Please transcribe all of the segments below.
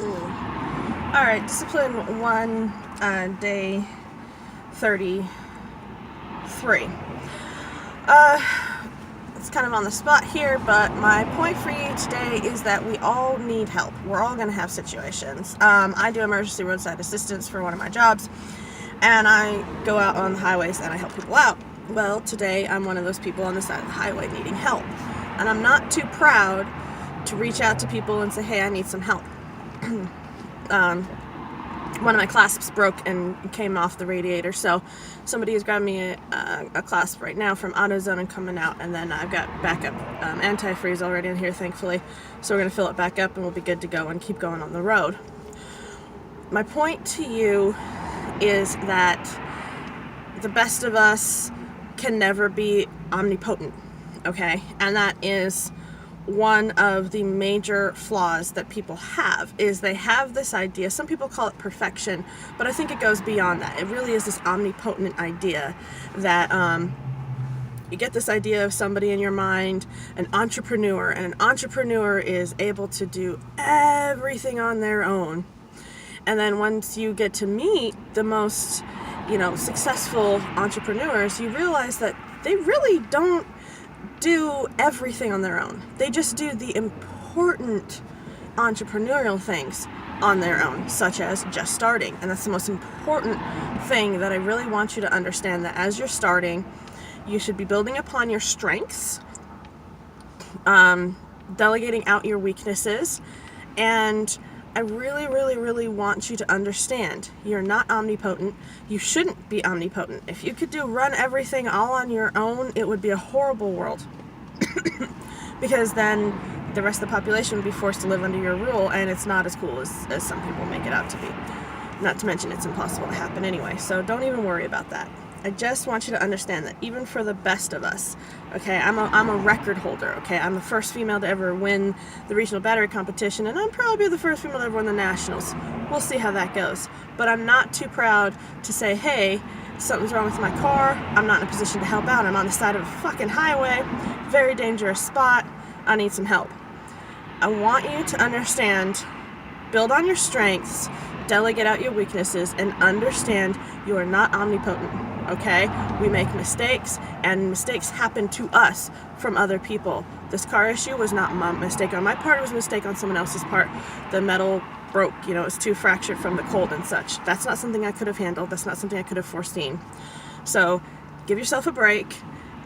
Alright, discipline 1, day 33. It's kind of on the spot here, but my point for you today is that we all need help. We're all going to have situations. I do emergency roadside assistance for one of my jobs, and I go out on the highways and I help people out. Well, today I'm one of those people on the side of the highway needing help, and I'm not too proud to reach out to people and say, hey, I need some help. One of my clasps broke and came off the radiator, so somebody has grabbed me a clasp right now from AutoZone and coming out, and then I've got backup antifreeze already in here, thankfully, so we're going to fill it back up and we'll be good to go and keep going on the road. My point to you is that the best of us can never be omnipotent, okay? And that is one of the major flaws that people have, is they have this idea, some people call it perfection, but I think it goes beyond that. It really is this omnipotent idea that you get this idea of somebody in your mind, an entrepreneur, and an entrepreneur is able to do everything on their own. And then once you get to meet the most, successful entrepreneurs, you realize that they really don't do everything on their own. They just do the important entrepreneurial things on their own, such as just starting. And that's the most important thing that I really want you to understand, that as you're starting, you should be building upon your strengths, delegating out your weaknesses, and I really, really, really want you to understand you're not omnipotent. You shouldn't be omnipotent. If you could run everything all on your own, it would be a horrible world. Because then the rest of the population would be forced to live under your rule, and it's not as cool as some people make it out to be. Not to mention it's impossible to happen anyway, so don't even worry about that. I just want you to understand that even for the best of us, okay, I'm a record holder, okay? I'm the first female to ever win the regional battery competition, and I'm probably the first female to ever win the nationals. We'll see how that goes. But I'm not too proud to say, hey, something's wrong with my car, I'm not in a position to help out, I'm on the side of a fucking highway, very dangerous spot, I need some help. I want you to understand, build on your strengths, delegate out your weaknesses, and understand you are not omnipotent. Okay, we make mistakes, and mistakes happen to us from other people. This car issue was not a mistake on my part, it was a mistake on someone else's part. The metal broke, it was too fractured from the cold and such. That's not something I could have handled, that's not something I could have foreseen. So give yourself a break,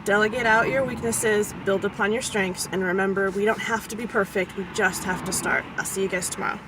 delegate out your weaknesses, build upon your strengths, and remember, we don't have to be perfect, we just have to start. I'll see you guys tomorrow.